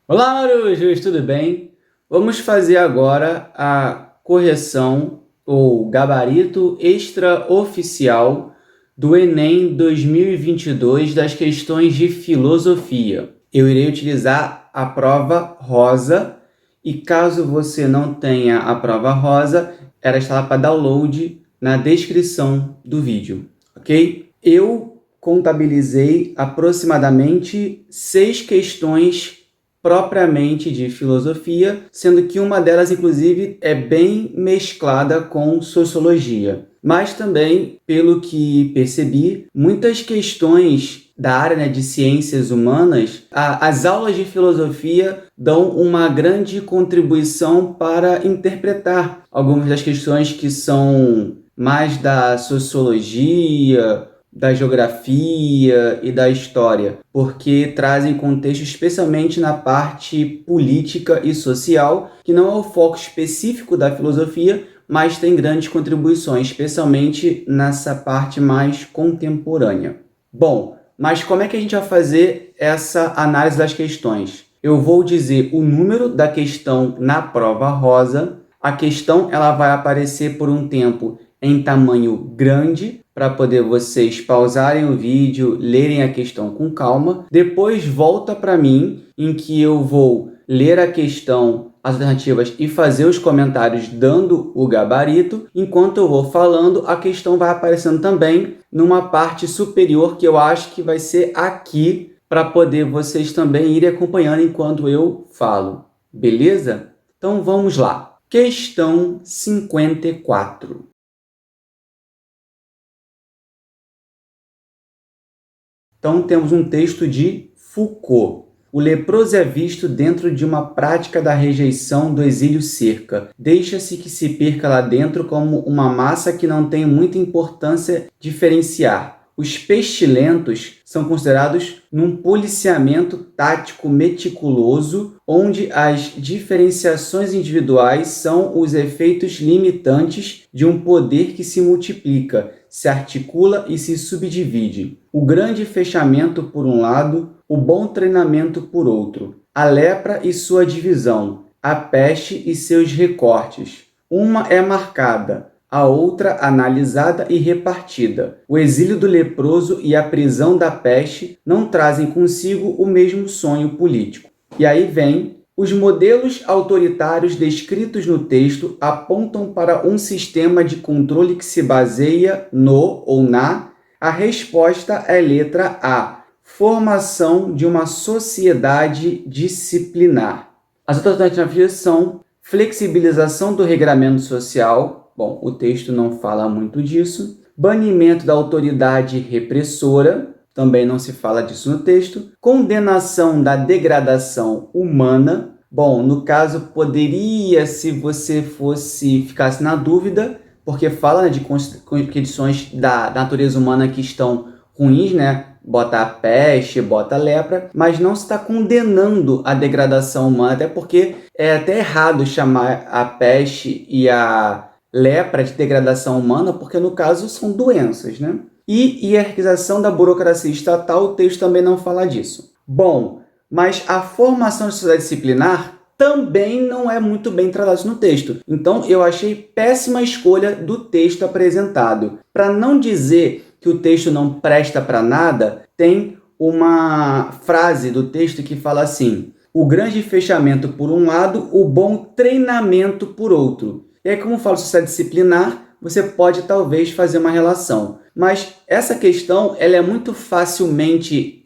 Olá, Marujos, tudo bem? Vamos fazer agora a correção ou gabarito extraoficial do Enem 2022 das questões de filosofia. Eu irei utilizar a prova rosa e caso você não tenha a prova rosa, ela está lá para download na descrição do vídeo, ok? Eu contabilizei aproximadamente 6 questões propriamente de filosofia, sendo que uma delas, inclusive, é bem mesclada com sociologia. Mas também, pelo que percebi, muitas questões da área, né, de ciências humanas, as aulas de filosofia dão uma grande contribuição para interpretar algumas das questões que são mais da sociologia, da geografia e da história, porque trazem contexto especialmente na parte política e social, que não é o foco específico da filosofia, mas tem grandes contribuições, especialmente nessa parte mais contemporânea. Bom, mas como é que a gente vai fazer essa análise das questões? Eu vou dizer o número da questão na prova rosa. A questão ela vai aparecer por um tempo em tamanho grande, para poder vocês pausarem o vídeo, lerem a questão com calma. Depois volta para mim, em que eu vou ler a questão, as alternativas e fazer os comentários dando o gabarito. Enquanto eu vou falando, a questão vai aparecendo também numa parte superior, que eu acho que vai ser aqui, para poder vocês também irem acompanhando enquanto eu falo. Beleza? Então vamos lá. Questão 54. Então, temos um texto de Foucault. O leproso é visto dentro de uma prática da rejeição do exílio cerca. Deixa-se que se perca lá dentro como uma massa que não tem muita importância diferenciar. Os pestilentos são considerados num policiamento tático meticuloso, onde as diferenciações individuais são os efeitos limitantes de um poder que se multiplica, se articula e se subdivide. O grande fechamento por um lado, o bom treinamento por outro. A lepra e sua divisão, a peste e seus recortes. Uma é marcada, a outra analisada e repartida. O exílio do leproso e a prisão da peste não trazem consigo o mesmo sonho político. E aí vem: os modelos autoritários descritos no texto apontam para um sistema de controle que se baseia no ou na. A resposta é letra A: formação de uma sociedade disciplinar. As outras alternativas são flexibilização do regramento social. Bom, o texto não fala muito disso. Banimento da autoridade repressora. Também não se fala disso no texto. Condenação da degradação humana. Bom, no caso, poderia, se você ficasse na dúvida, porque fala, né, de condições da natureza humana que estão ruins, né? Bota a peste, bota a lepra, mas não se está condenando a degradação humana, até porque é até errado chamar a peste e a lepra de degradação humana, porque no caso são doenças, né? E hierarquização da burocracia estatal, o texto também não fala disso. Bom, mas a formação de sociedade disciplinar também não é muito bem tratada no texto. Então, eu achei péssima escolha do texto apresentado. Para não dizer que o texto não presta para nada, tem uma frase do texto que fala assim: o grande fechamento por um lado, o bom treinamento por outro. E aí, como falo sociedade disciplinar, você pode talvez fazer uma relação. Mas essa questão ela é muito facilmente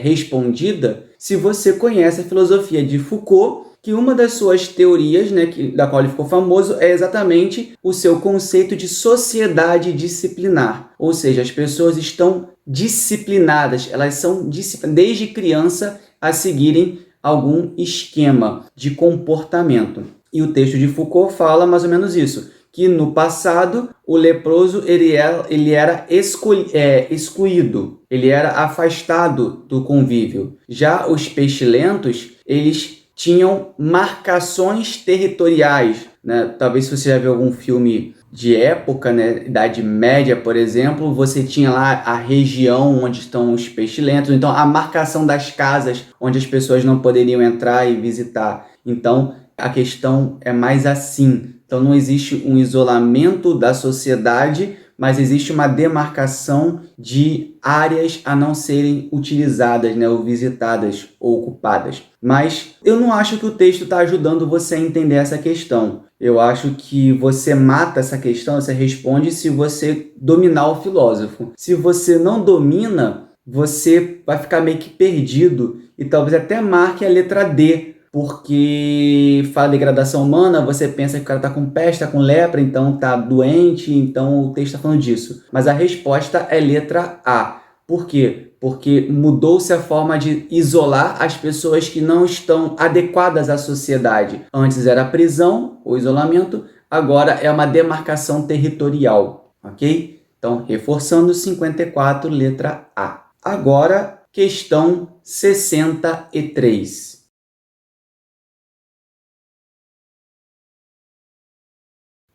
respondida se você conhece a filosofia de Foucault, que uma das suas teorias, né, da qual ele ficou famoso, é exatamente o seu conceito de sociedade disciplinar. Ou seja, as pessoas estão disciplinadas, elas são desde criança a seguirem algum esquema de comportamento. E o texto de Foucault fala mais ou menos isso, que no passado o leproso ele era excluído, ele era afastado do convívio. Já os pestilentos, eles tinham marcações territoriais, né? Talvez se você já viu algum filme de época, né, Idade Média, por exemplo, você tinha lá a região onde estão os pestilentos, então a marcação das casas onde as pessoas não poderiam entrar e visitar. Então, a questão é mais assim. Então, não existe um isolamento da sociedade, mas existe uma demarcação de áreas a não serem utilizadas, né, ou visitadas ou ocupadas. Mas eu não acho que o texto está ajudando você a entender essa questão. Eu acho que você mata essa questão, você responde se você dominar o filósofo. Se você não domina, você vai ficar meio que perdido e talvez até marque a letra D, porque fala de degradação humana, você pensa que o cara está com peste, está com lepra, então está doente, então o texto está falando disso. Mas a resposta é letra A. Por quê? Porque mudou-se a forma de isolar as pessoas que não estão adequadas à sociedade. Antes era a prisão, o isolamento, agora é uma demarcação territorial, ok? Então, reforçando 54, letra A. Agora, questão 63.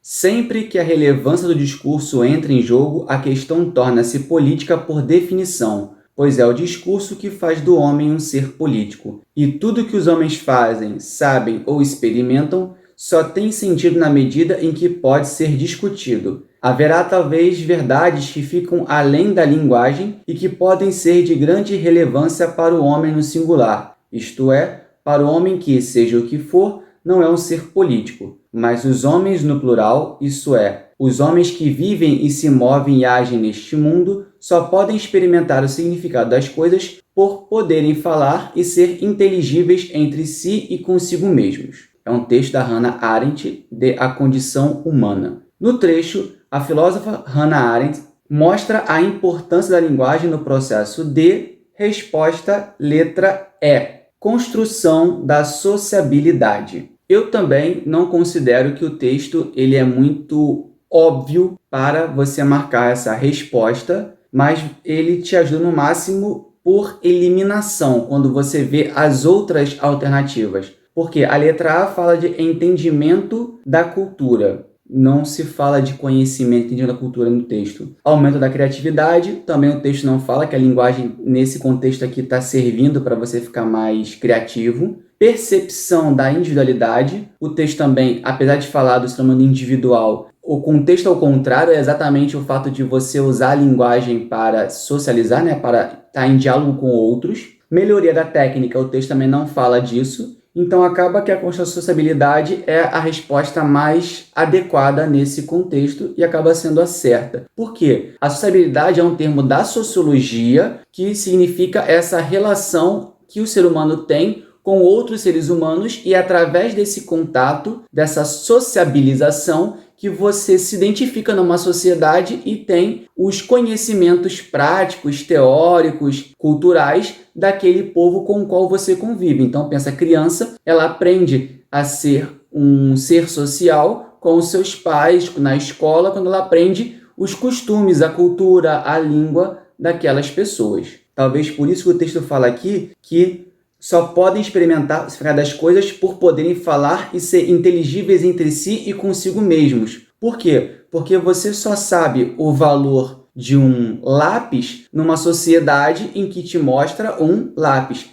Sempre que a relevância do discurso entra em jogo, a questão torna-se política por definição, pois é o discurso que faz do homem um ser político. E tudo que os homens fazem, sabem ou experimentam só tem sentido na medida em que pode ser discutido. Haverá talvez verdades que ficam além da linguagem e que podem ser de grande relevância para o homem no singular, isto é, para o homem que, seja o que for, não é um ser político, mas os homens no plural, isso é, os homens que vivem e se movem e agem neste mundo, só podem experimentar o significado das coisas por poderem falar e ser inteligíveis entre si e consigo mesmos. É um texto da Hannah Arendt, de A Condição Humana. No trecho, a filósofa Hannah Arendt mostra a importância da linguagem no processo de resposta letra E, construção da sociabilidade. Eu também não considero que o texto ele é muito óbvio para você marcar essa resposta, mas ele te ajuda no máximo por eliminação, quando você vê as outras alternativas. Porque a letra A fala de entendimento da cultura. Não se fala de conhecimento, entendimento da cultura no texto. Aumento da criatividade, também o texto não fala que a linguagem, nesse contexto aqui, está servindo para você ficar mais criativo. Percepção da individualidade, o texto também, apesar de falar do ser humano individual, o contexto ao contrário é exatamente o fato de você usar a linguagem para socializar, né, para estar em diálogo com outros. Melhoria da técnica, o texto também não fala disso. Então, acaba que a sociabilidade é a resposta mais adequada nesse contexto e acaba sendo a certa. Por quê? A sociabilidade é um termo da sociologia que significa essa relação que o ser humano tem com outros seres humanos e através desse contato, dessa sociabilização, que você se identifica numa sociedade e tem os conhecimentos práticos, teóricos, culturais daquele povo com o qual você convive. Então, pensa, a criança, ela aprende a ser um ser social com os seus pais na escola, quando ela aprende os costumes, a cultura, a língua daquelas pessoas. Talvez por isso que o texto fala aqui que só podem experimentar das coisas por poderem falar e ser inteligíveis entre si e consigo mesmos. Por quê? Porque você só sabe o valor de um lápis numa sociedade em que te mostra um lápis.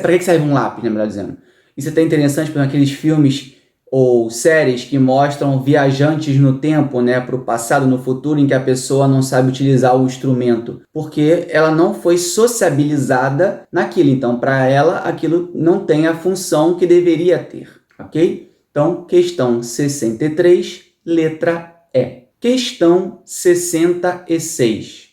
Para que serve um lápis, né, melhor dizendo? Isso é até interessante para aqueles filmes ou séries que mostram viajantes no tempo, né, para o passado, no futuro, em que a pessoa não sabe utilizar o instrumento, porque ela não foi sociabilizada naquilo. Então, para ela, aquilo não tem a função que deveria ter, ok? Então, questão 63, letra E. Questão 66.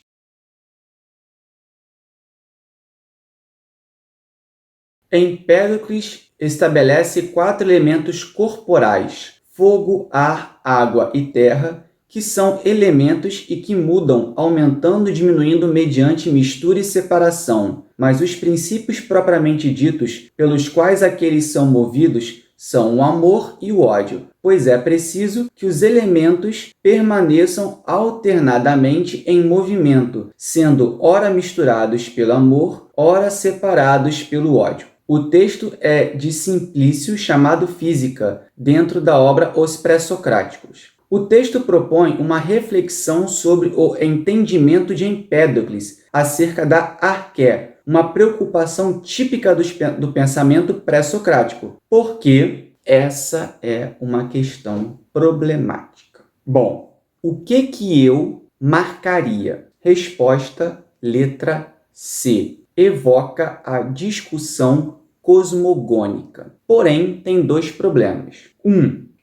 Empédocles estabelece 4 elementos corporais: fogo, ar, água e terra, que são elementos e que mudam, aumentando e diminuindo mediante mistura e separação. Mas os princípios propriamente ditos, pelos quais aqueles são movidos, são o amor e o ódio, pois é preciso que os elementos permaneçam alternadamente em movimento, sendo ora misturados pelo amor, ora separados pelo ódio. O texto é de Simplício, chamado Física, dentro da obra Os Pré-Socráticos. O texto propõe uma reflexão sobre o entendimento de Empédocles acerca da arqué, uma preocupação típica do pensamento pré-socrático, porque essa é uma questão problemática. Bom, o que eu marcaria? Resposta, letra C. Evoca a discussão cosmogônica. Porém, tem dois problemas.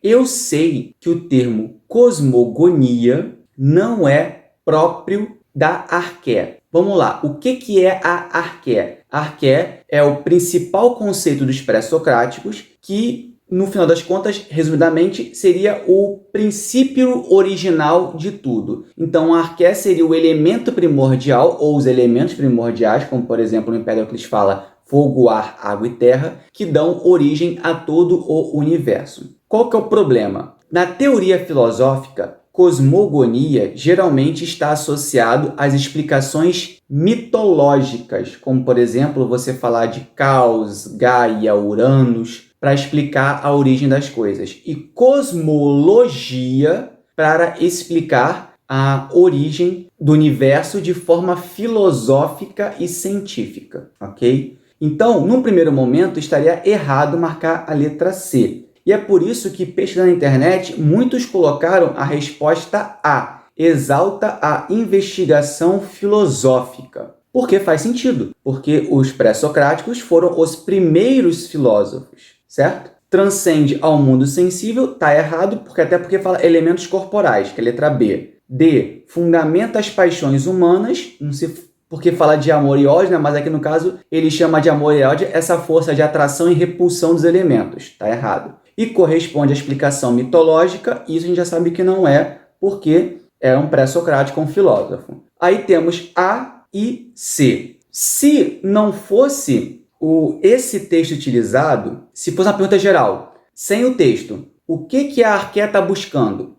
Eu sei que o termo cosmogonia não é próprio da arqué. Vamos lá, o que é a arqué? A arqué é o principal conceito dos pré-socráticos que, no final das contas, resumidamente, seria o princípio original de tudo. Então, a arqué seria o elemento primordial, ou os elementos primordiais, como, por exemplo, o Empédocles fala fogo, ar, água e terra, que dão origem a todo o universo. Qual que é o problema? Na teoria filosófica, cosmogonia geralmente está associado às explicações mitológicas, como, por exemplo, você falar de Caos, Gaia, Uranus, para explicar a origem das coisas, e cosmologia para explicar a origem do universo de forma filosófica e científica, ok? Então, num primeiro momento, estaria errado marcar a letra C. E é por isso que, pesquisando na internet, muitos colocaram a resposta A, exalta a investigação filosófica. Porque faz sentido, porque os pré-socráticos foram os primeiros filósofos, certo? Transcende ao mundo sensível, tá errado, até porque fala elementos corporais, que é a letra B. D, fundamenta as paixões humanas, não sei porque fala de amor e ódio, né? Mas aqui no caso ele chama de amor e ódio essa força de atração e repulsão dos elementos, tá errado. E corresponde à explicação mitológica, isso a gente já sabe que não é, porque é um pré-socrático, um filósofo. Aí temos A e C. Se não fosse esse texto utilizado, se fosse uma pergunta geral, sem o texto, o que a arqué está buscando?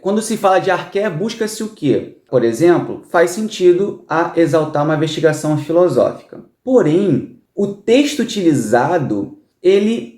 Quando se fala de arqué, busca-se o quê? Por exemplo, faz sentido a exaltar uma investigação filosófica. Porém, o texto utilizado, ele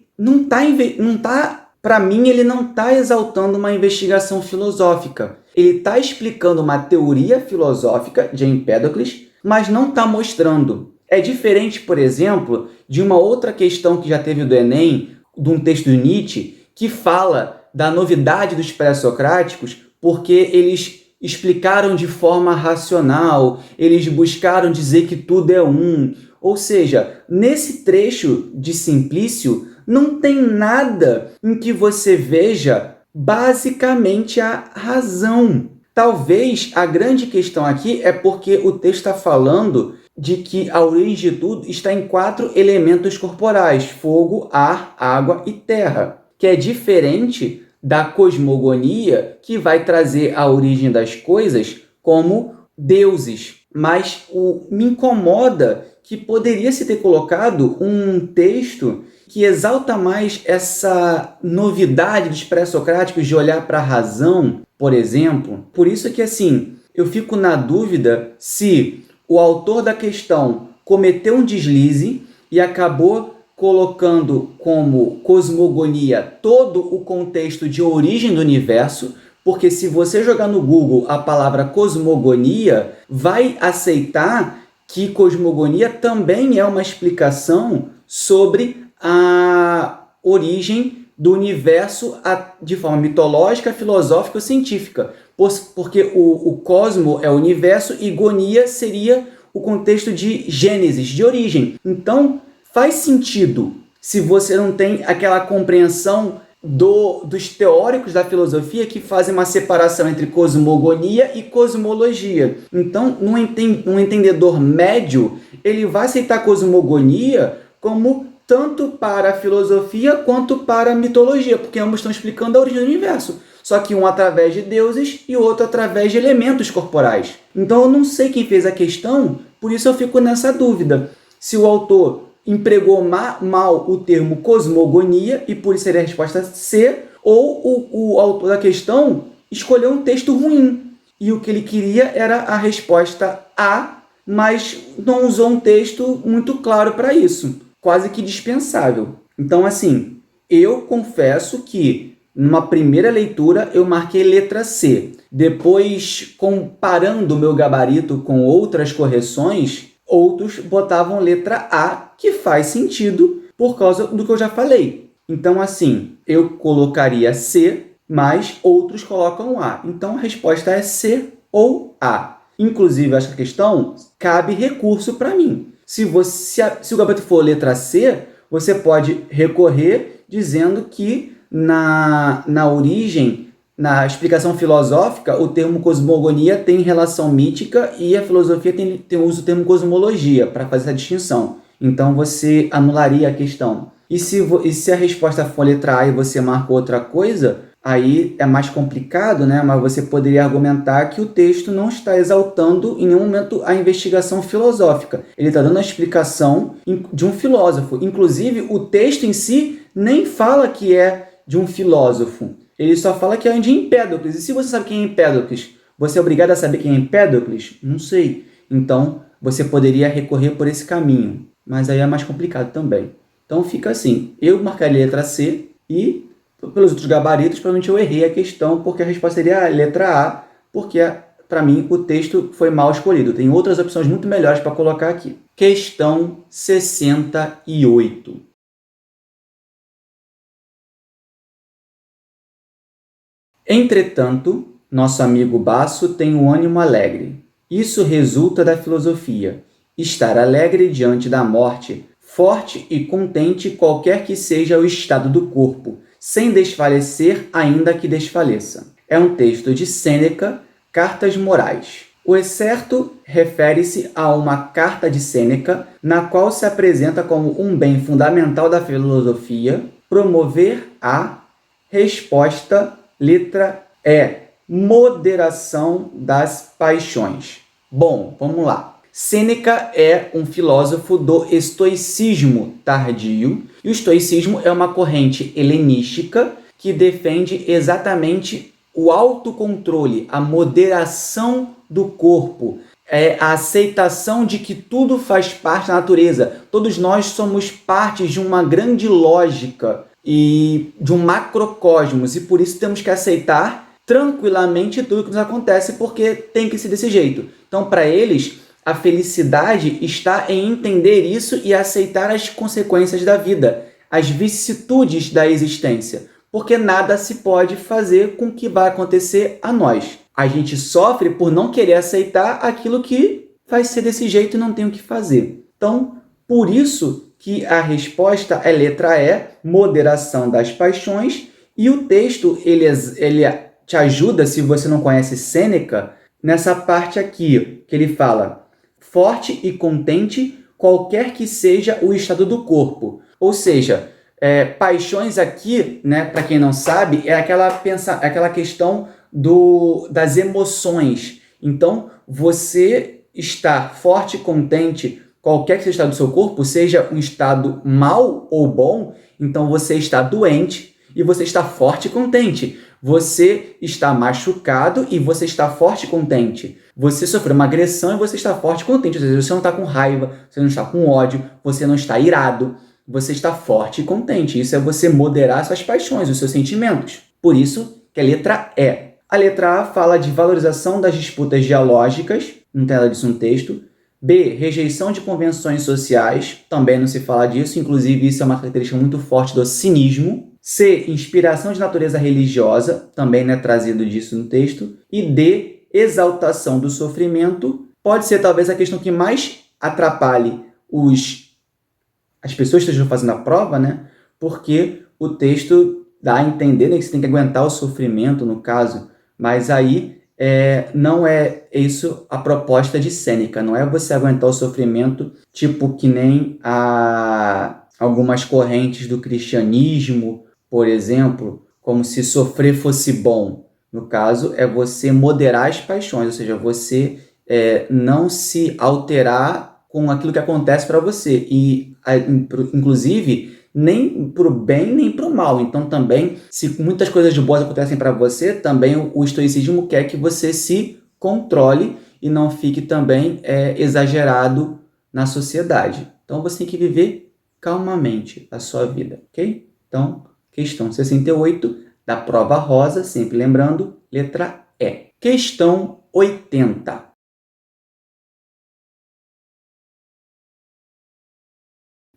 para mim, ele não está exaltando uma investigação filosófica. Ele está explicando uma teoria filosófica de Empédocles, mas não está mostrando. É diferente, por exemplo, de uma outra questão que já teve do Enem, de um texto de Nietzsche, que fala da novidade dos pré-socráticos, porque eles explicaram de forma racional, eles buscaram dizer que tudo é um. Ou seja, nesse trecho de Simplício, não tem nada em que você veja basicamente a razão. Talvez a grande questão aqui é porque o texto está falando de que a origem de tudo está em 4 elementos corporais: fogo, ar, água e terra, que é diferente da cosmogonia, que vai trazer a origem das coisas como deuses. Mas me incomoda que poderia se ter colocado um texto que exalta mais essa novidade dos pré-socráticos de olhar para a razão, por exemplo. Por isso que, assim, eu fico na dúvida se o autor da questão cometeu um deslize e acabou colocando como cosmogonia todo o contexto de origem do universo, porque se você jogar no Google a palavra cosmogonia, vai aceitar que cosmogonia também é uma explicação sobre a origem do universo de forma mitológica, filosófica ou científica, porque o cosmo é o universo e gonia seria o contexto de gênesis, de origem. Então, faz sentido se você não tem aquela compreensão dos teóricos da filosofia que fazem uma separação entre cosmogonia e cosmologia. Então, um entendedor médio, ele vai aceitar cosmogonia como tanto para a filosofia quanto para a mitologia, porque ambos estão explicando a origem do universo. Só que um através de deuses e o outro através de elementos corporais. Então, eu não sei quem fez a questão, por isso eu fico nessa dúvida. Se o autor empregou mal o termo cosmogonia, e por isso seria a resposta C, ou o autor da questão escolheu um texto ruim, e o que ele queria era a resposta A, mas não usou um texto muito claro para isso. quase que dispensável. Então, assim, eu confesso que numa primeira leitura eu marquei letra C. Depois, comparando o meu gabarito com outras correções, outros botavam letra A, que faz sentido por causa do que eu já falei. Então, assim, eu colocaria C, mas outros colocam A. Então, a resposta é C ou A. Inclusive, essa questão cabe recurso para mim. Se o gabarito for letra C, você pode recorrer dizendo que na origem, na explicação filosófica, o termo cosmogonia tem relação mítica e a filosofia usa o termo cosmologia para fazer essa distinção. Então, você anularia a questão. E se a resposta for letra A e você marcou outra coisa, aí é mais complicado, né? Mas você poderia argumentar que o texto não está exaltando em nenhum momento a investigação filosófica. Ele está dando a explicação de um filósofo. Inclusive, o texto em si nem fala que é de um filósofo. Ele só fala que é de Empédocles. E se você sabe quem é Empédocles, você é obrigado a saber quem é Empédocles? Não sei. Então, você poderia recorrer por esse caminho. Mas aí é mais complicado também. Então, fica assim. Eu marcaria a letra C e, pelos outros gabaritos, provavelmente eu errei a questão, porque a resposta seria a letra A, porque, para mim, o texto foi mal escolhido. Tem outras opções muito melhores para colocar aqui. Questão 68. Entretanto, nosso amigo Basso tem um ânimo alegre. Isso resulta da filosofia. Estar alegre diante da morte, forte e contente qualquer que seja o estado do corpo, sem desfalecer ainda que desfaleça. É um texto de Sêneca, Cartas Morais. O excerto refere-se a uma carta de Sêneca, na qual se apresenta como um bem fundamental da filosofia promover a resposta. Letra E. Moderação das paixões. Bom, vamos lá. Sêneca é um filósofo do estoicismo tardio, e o estoicismo é uma corrente helenística que defende exatamente o autocontrole, a moderação do corpo, a aceitação de que tudo faz parte da natureza. Todos nós somos parte de uma grande lógica e de um macrocosmos, e por isso temos que aceitar tranquilamente tudo que nos acontece, porque tem que ser desse jeito. Então, para eles, a felicidade está em entender isso e aceitar as consequências da vida, as vicissitudes da existência, porque nada se pode fazer com o que vai acontecer a nós. A gente sofre por não querer aceitar aquilo que vai ser desse jeito e não tem o que fazer. Então, por isso que a resposta é letra E, moderação das paixões, e o texto ele te ajuda, se você não conhece Sêneca, nessa parte aqui, que ele fala forte e contente qualquer que seja o estado do corpo. Ou seja, paixões aqui, né, para quem não sabe, é aquela questão das emoções. Então, você está forte e contente qualquer que seja o estado do seu corpo, seja um estado mal ou bom, então você está doente e você está forte e contente. Você está machucado e você está forte e contente. Você sofreu uma agressão e você está forte e contente. Ou seja, você não está com raiva, você não está com ódio, você não está irado. Você está forte e contente. Isso é você moderar suas paixões, os seus sentimentos. Por isso que a letra E. A letra A fala de valorização das disputas dialógicas, não tem nada disso no texto. B. Rejeição de convenções sociais, também não se fala disso, inclusive isso é uma característica muito forte do cinismo. C. Inspiração de natureza religiosa, também não é trazido disso no texto. E D. Exaltação do sofrimento, pode ser talvez a questão que mais atrapalhe as pessoas que estejam fazendo a prova, né? Porque o texto dá a entender, né, que você tem que aguentar o sofrimento, no caso, mas aí não é isso a proposta de Sêneca, não é você aguentar o sofrimento, tipo que nem algumas correntes do cristianismo, por exemplo, como se sofrer fosse bom. No caso, é você moderar as paixões, ou seja, você não se alterar com aquilo que acontece para você, e inclusive nem para o bem nem para o mal. Então também, se muitas coisas de boas acontecem para você, também o estoicismo quer que você se controle e não fique também exagerado na sociedade. Então você tem que viver calmamente a sua vida, ok? Então, questão 68 da prova rosa, sempre lembrando, letra E. Questão 80.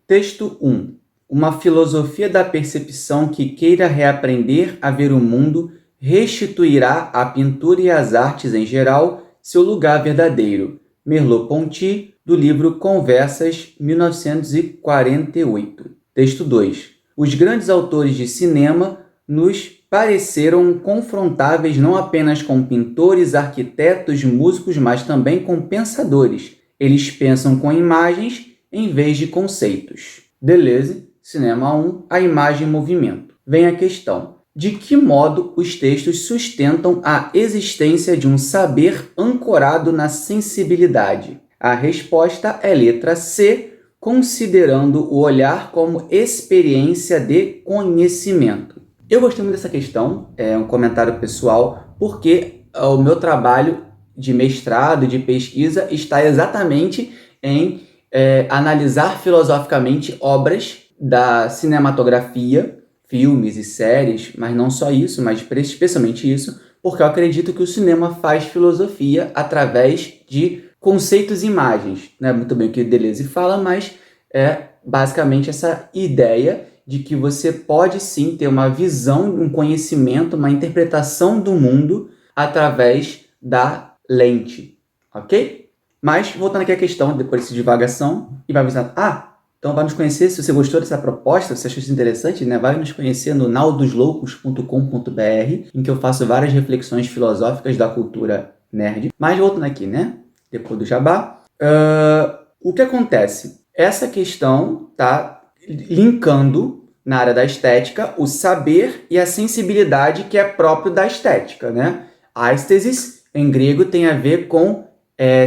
Texto 1. Uma filosofia da percepção que queira reaprender a ver o mundo restituirá à pintura e às artes em geral seu lugar verdadeiro. Merleau-Ponty, do livro Conversas, 1948. Texto 2. Os grandes autores de cinema nos pareceram confrontáveis não apenas com pintores, arquitetos, músicos, mas também com pensadores. Eles pensam com imagens em vez de conceitos. Deleuze, Cinema 1, a imagem em movimento. Vem a questão: de que modo os textos sustentam a existência de um saber ancorado na sensibilidade? A resposta é letra C, considerando o olhar como experiência de conhecimento. Eu gostei muito dessa questão, é um comentário pessoal, porque o meu trabalho de mestrado, de pesquisa, está exatamente em analisar filosoficamente obras da cinematografia, filmes e séries, mas não só isso, mas especialmente isso, porque eu acredito que o cinema faz filosofia através de conceitos e imagens. Não é muito bem o que Deleuze fala, mas é basicamente essa ideia de que você pode sim ter uma visão, um conhecimento, uma interpretação do mundo através da lente, ok? Mas, voltando aqui à questão, depois dessa divagação, e vai avisar, então vai nos conhecer, se você gostou dessa proposta, se achou isso interessante, né? Vai nos conhecer no naudosloucos.com.br, em que eu faço várias reflexões filosóficas da cultura nerd. Mas voltando aqui, né? Depois do jabá, o que acontece? Essa questão está linkando na área da estética o saber e a sensibilidade que é próprio da estética, né? Aesthesis, em grego, tem a ver com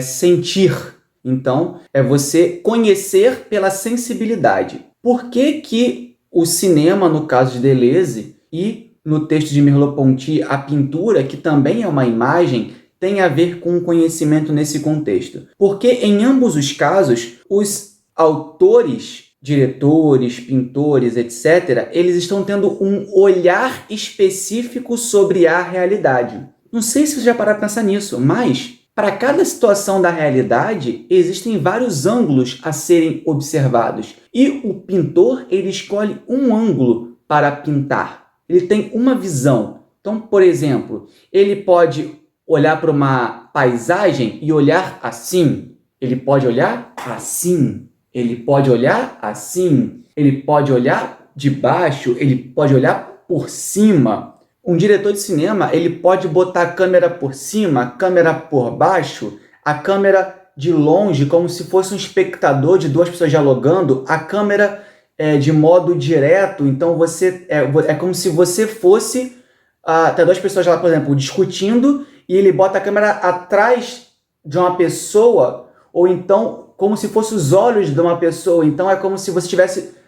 sentir. Então, é você conhecer pela sensibilidade. Por que que o cinema, no caso de Deleuze, e no texto de Merleau-Ponty, a pintura, que também é uma imagem, tem a ver com o conhecimento nesse contexto? Porque em ambos os casos, os autores, diretores, pintores, etc., eles estão tendo um olhar específico sobre a realidade. Não sei se você já parou para pensar nisso, mas para cada situação da realidade, existem vários ângulos a serem observados. E o pintor, ele escolhe um ângulo para pintar. Ele tem uma visão. Então, por exemplo, ele pode olhar para uma paisagem e olhar assim. Ele pode olhar assim. Ele pode olhar assim. Ele pode olhar de baixo. Ele pode olhar por cima. Um diretor de cinema, ele pode botar a câmera por cima, a câmera por baixo, a câmera de longe, como se fosse um espectador de duas pessoas dialogando, a câmera de modo direto. Então, é como se você fosse até duas pessoas lá, por exemplo, discutindo, e ele bota a câmera atrás de uma pessoa, ou então como se fosse os olhos de uma pessoa. Então, é como se você estivesse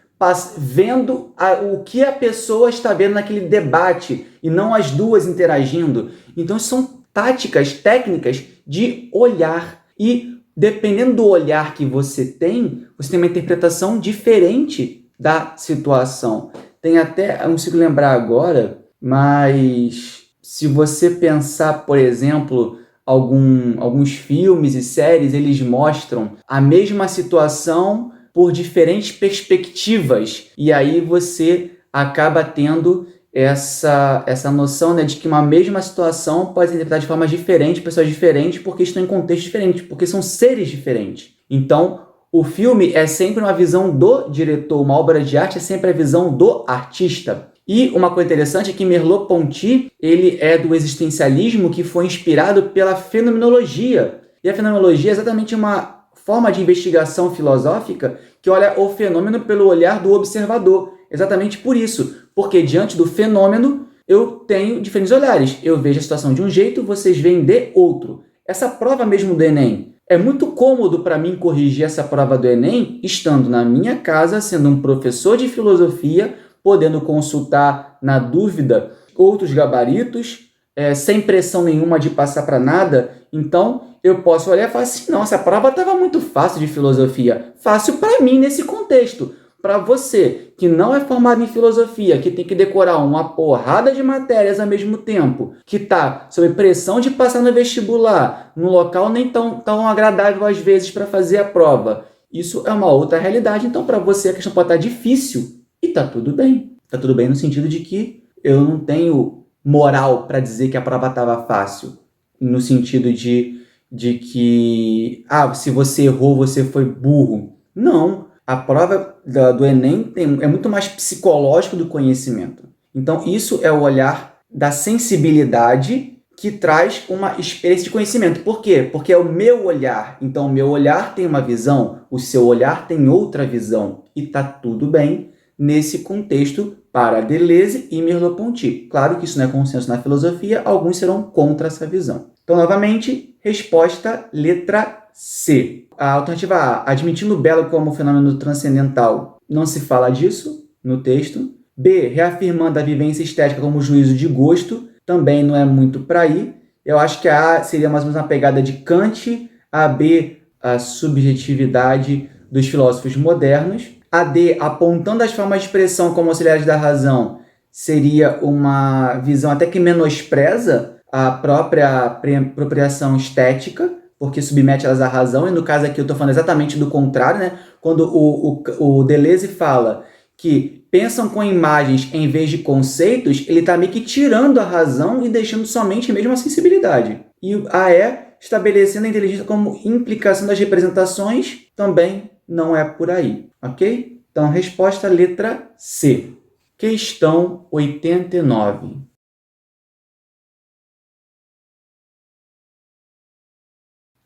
vendo o que a pessoa está vendo naquele debate e não as duas interagindo. Então, são táticas, técnicas de olhar. E dependendo do olhar que você tem uma interpretação diferente da situação. Tem até, eu não consigo lembrar agora, mas se você pensar, por exemplo, alguns filmes e séries, eles mostram a mesma situação por diferentes perspectivas, e aí você acaba tendo essa noção, né, de que uma mesma situação pode ser interpretada de formas diferentes, pessoas diferentes, porque estão em contextos diferentes, porque são seres diferentes. Então, o filme é sempre uma visão do diretor, uma obra de arte é sempre a visão do artista. E uma coisa interessante é que Merleau-Ponty, ele é do existencialismo que foi inspirado pela fenomenologia. E a fenomenologia é exatamente uma forma de investigação filosófica que olha o fenômeno pelo olhar do observador. Exatamente por isso, porque diante do fenômeno eu tenho diferentes olhares. Eu vejo a situação de um jeito, vocês veem de outro. Essa prova mesmo do Enem, é muito cômodo para mim corrigir essa prova do Enem estando na minha casa, sendo um professor de filosofia, podendo consultar na dúvida outros gabaritos, sem pressão nenhuma de passar para nada. Então, eu posso olhar e falar assim, nossa, a prova estava muito fácil de filosofia. Fácil para mim nesse contexto. para você, que não é formado em filosofia, que tem que decorar uma porrada de matérias ao mesmo tempo, que está sob pressão de passar no vestibular, num local nem tão agradável às vezes para fazer a prova. Isso é uma outra realidade, então para você a questão pode estar difícil e está tudo bem. Está tudo bem no sentido de que eu não tenho moral para dizer que a prova estava fácil, no sentido de que, se você errou, você foi burro. Não, a prova do Enem é muito mais psicológico do conhecimento. Então, isso é o olhar da sensibilidade que traz uma experiência de conhecimento. Por quê? Porque é o meu olhar. Então, o meu olhar tem uma visão, o seu olhar tem outra visão. E está tudo bem nesse contexto para Deleuze e Merleau-Ponty. Claro que isso não é consenso na filosofia, alguns serão contra essa visão. Então, novamente, resposta letra C. A alternativa A, admitindo o belo como fenômeno transcendental, não se fala disso no texto. B, reafirmando a vivência estética como juízo de gosto, também não é muito para aí. Eu acho que a A seria mais ou menos uma pegada de Kant, a B, a subjetividade dos filósofos modernos. A D, apontando as formas de expressão como auxiliares da razão, seria uma visão até que menospreza a própria apropriação estética, porque submete elas à razão, e no caso aqui eu estou falando exatamente do contrário, né? Quando o Deleuze fala que pensam com imagens em vez de conceitos, ele está meio que tirando a razão e deixando somente mesmo a sensibilidade. E a E, estabelecendo a inteligência como implicação das representações, também não é por aí, ok? Então, resposta letra C. Questão 89.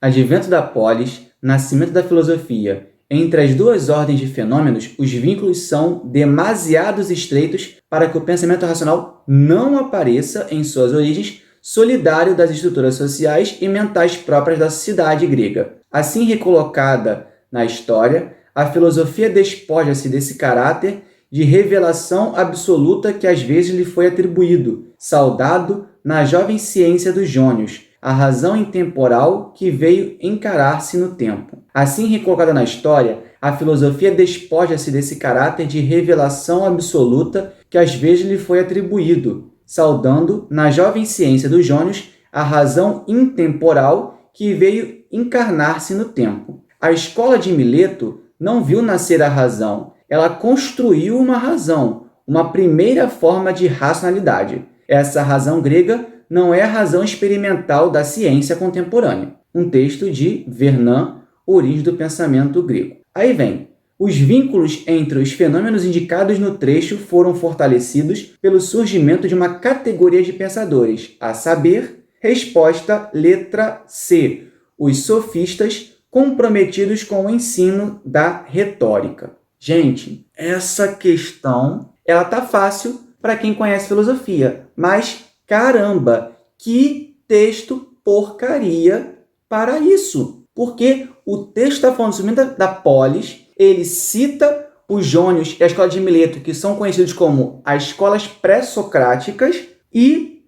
Advento da polis, nascimento da filosofia. Entre as duas ordens de fenômenos, os vínculos são demasiado estreitos para que o pensamento racional não apareça, em suas origens, solidário das estruturas sociais e mentais próprias da sociedade grega. Assim recolocada na história, a filosofia despoja-se desse caráter de revelação absoluta que às vezes lhe foi atribuído, saudado na jovem ciência dos jônios, a razão intemporal que veio encarar-se no tempo. Assim recolocada na história, a filosofia despoja-se desse caráter de revelação absoluta que às vezes lhe foi atribuído, saudando na jovem ciência dos jônios a razão intemporal que veio encarnar-se no tempo. A escola de Mileto não viu nascer a razão, ela construiu uma razão, uma primeira forma de racionalidade. Essa razão grega não é a razão experimental da ciência contemporânea. Um texto de Vernon, Origem do Pensamento Grego. Aí vem. Os vínculos entre os fenômenos indicados no trecho foram fortalecidos pelo surgimento de uma categoria de pensadores, a saber, resposta letra C, os sofistas comprometidos com o ensino da retórica. Gente, essa questão ela tá fácil para quem conhece filosofia, mas caramba, que texto porcaria para isso! Porque o texto está falando sobre da polis, ele cita os jônios e a escola de Mileto, que são conhecidos como as escolas pré-socráticas, e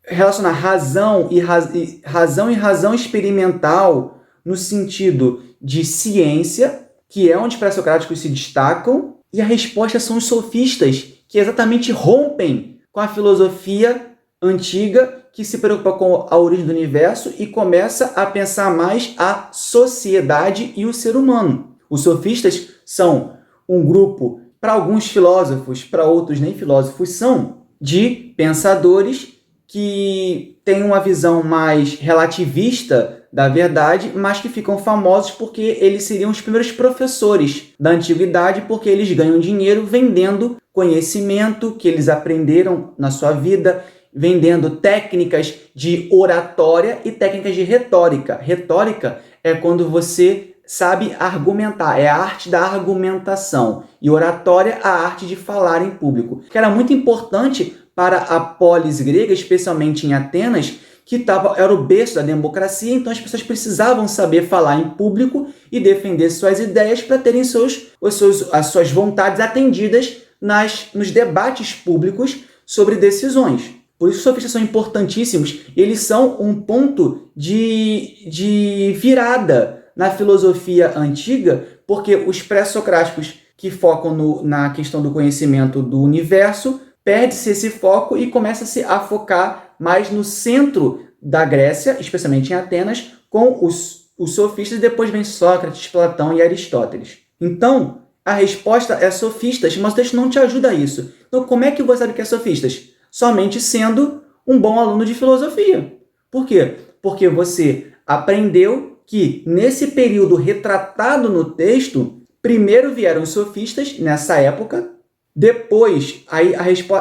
relaciona razão e razão experimental no sentido de ciência, que é onde os pré-socráticos se destacam, e a resposta são os sofistas, que exatamente rompem com a filosofia antiga, que se preocupa com a origem do universo e começa a pensar mais a sociedade e o ser humano. Os sofistas são um grupo, para alguns filósofos, para outros nem filósofos são, de pensadores que têm uma visão mais relativista da verdade, mas que ficam famosos porque eles seriam os primeiros professores da antiguidade, porque eles ganham dinheiro vendendo conhecimento que eles aprenderam na sua vida, vendendo técnicas de oratória e técnicas de retórica. Retórica é quando você sabe argumentar, é a arte da argumentação. E oratória, a arte de falar em público, que era muito importante para a polis grega, especialmente em Atenas, que era o berço da democracia, então as pessoas precisavam saber falar em público e defender suas ideias para terem as suas vontades atendidas nos debates públicos sobre decisões. Por isso os sofistas são importantíssimos, eles são um ponto de virada na filosofia antiga, porque os pré-socráticos que focam na questão do conhecimento do universo, perde-se esse foco e começa-se a focar mais no centro da Grécia, especialmente em Atenas, com os sofistas, e depois vem Sócrates, Platão e Aristóteles. Então, a resposta é sofistas, mas o texto não te ajuda a isso. Então, como é que você sabe que é sofistas? Somente sendo um bom aluno de filosofia. Por quê? Porque você aprendeu que, nesse período retratado no texto, primeiro vieram os sofistas, nessa época, depois,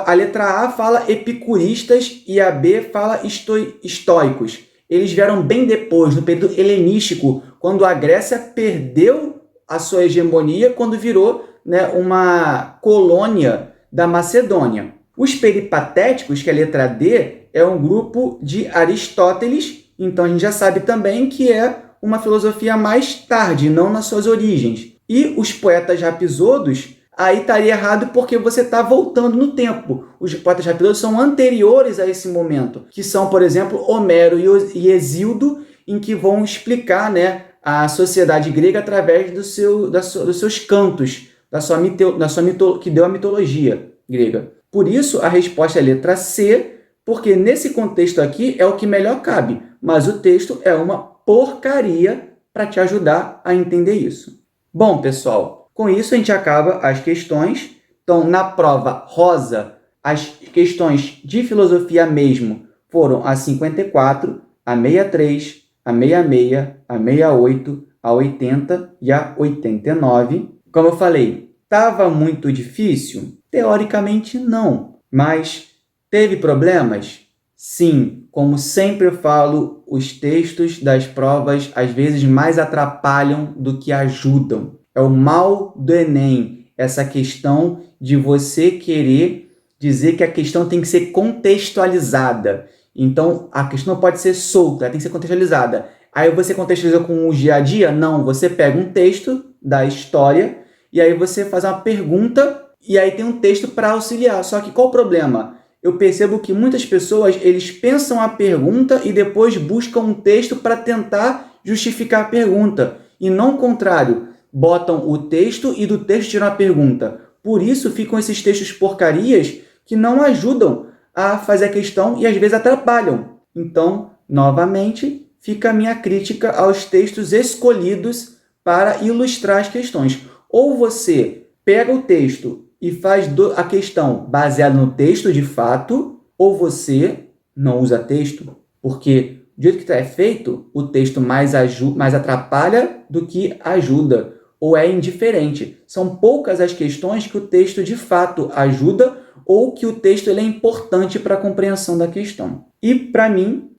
a letra A fala epicuristas e a B fala estoicos. Eles vieram bem depois, no período helenístico, quando a Grécia perdeu a sua hegemonia, quando virou, né, uma colônia da Macedônia. Os peripatéticos, que é a letra D, é um grupo de Aristóteles, então a gente já sabe também que é uma filosofia mais tarde, não nas suas origens. E os poetas rapsodos, aí estaria errado porque você está voltando no tempo. Os poetas rapsodos são anteriores a esse momento, que são, por exemplo, Homero e Hesíodo, em que vão explicar, né, a sociedade grega através dos seus cantos, que deu a mitologia grega. Por isso, a resposta é a letra C, porque nesse contexto aqui é o que melhor cabe, mas o texto é uma porcaria para te ajudar a entender isso. Bom, pessoal, com isso a gente acaba as questões. Então, na prova rosa, as questões de filosofia mesmo foram a 54, a 63, a 66, a 68, a 80 e a 89. Como eu falei, estava muito difícil? Teoricamente, não. Mas teve problemas? Sim. Como sempre eu falo, os textos das provas às vezes mais atrapalham do que ajudam. É o mal do Enem, essa questão de você querer dizer que a questão tem que ser contextualizada. Então, a questão não pode ser solta, ela tem que ser contextualizada. Aí você contextualiza com o dia a dia? Não, você pega um texto da história e aí você faz uma pergunta e aí tem um texto para auxiliar. Só que qual o problema? Eu percebo que muitas pessoas, eles pensam a pergunta e depois buscam um texto para tentar justificar a pergunta. E não o contrário, botam o texto e do texto tiram a pergunta. Por isso ficam esses textos porcarias que não ajudam a fazer a questão e às vezes atrapalham. Então, novamente, fica a minha crítica aos textos escolhidos para ilustrar as questões. Ou você pega o texto e faz a questão baseada no texto de fato, ou você não usa texto, porque do jeito que é feito, o texto mais atrapalha do que ajuda, ou é indiferente. São poucas as questões que o texto de fato ajuda ou que o texto ele é importante para a compreensão da questão. E para mim,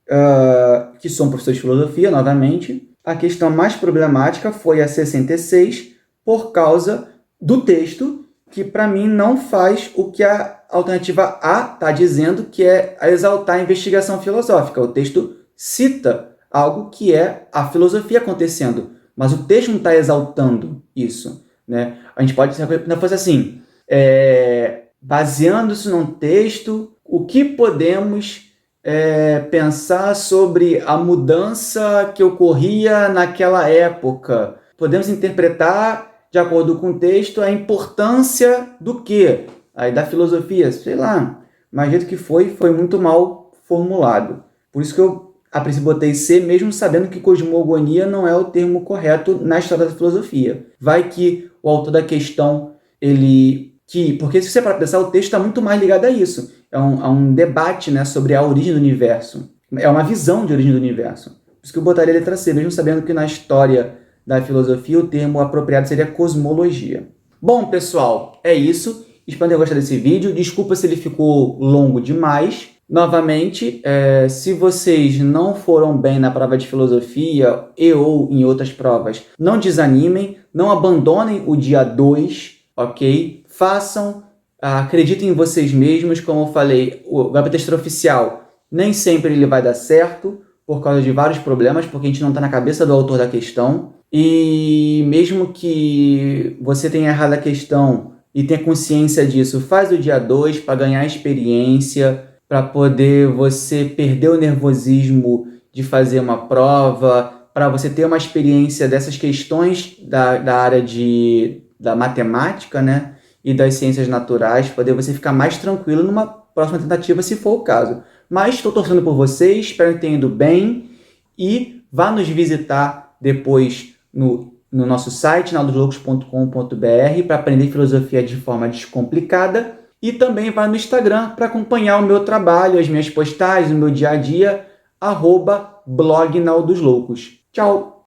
que sou um professor de filosofia, novamente, a questão mais problemática foi a 66, por causa do texto, que para mim não faz o que a alternativa A está dizendo, que é exaltar a investigação filosófica. O texto cita algo que é a filosofia acontecendo, mas o texto não está exaltando isso, né? A gente pode, se não fosse assim, baseando-se num texto, o que podemos pensar sobre a mudança que ocorria naquela época? Podemos interpretar, de acordo com o texto, a importância do quê? Aí da filosofia, sei lá. Mas o jeito que foi muito mal formulado. Por isso que eu, a princípio, botei C, mesmo sabendo que cosmogonia não é o termo correto na história da filosofia. Vai que o autor da questão, porque se você parar para pensar, o texto está muito mais ligado a isso. É um debate, né, sobre a origem do universo. É uma visão de origem do universo. Por isso que eu botaria a letra C, mesmo sabendo que na história da filosofia o termo apropriado seria cosmologia. Bom, pessoal, é isso. Espero ter gostado desse vídeo. Desculpa se ele ficou longo demais. Novamente, se vocês não foram bem na prova de filosofia ou em outras provas, não desanimem, não abandonem o dia 2, ok? Façam, acreditem em vocês mesmos. Como eu falei, o gabinete extraoficial nem sempre ele vai dar certo, por causa de vários problemas, porque a gente não está na cabeça do autor da questão. E mesmo que você tenha errado a questão e tenha consciência disso, faz o dia 2 para ganhar experiência, para poder você perder o nervosismo de fazer uma prova, para você ter uma experiência dessas questões da área da matemática, né, e das ciências naturais, para poder você ficar mais tranquilo numa próxima tentativa, se for o caso. Mas estou torcendo por vocês, espero que tenham ido bem e vá nos visitar depois no nosso site, naudosloucos.com.br, para aprender filosofia de forma descomplicada. E também vai no Instagram para acompanhar o meu trabalho, as minhas postagens, o meu dia a dia, @blog Nau dos Loucos. Tchau!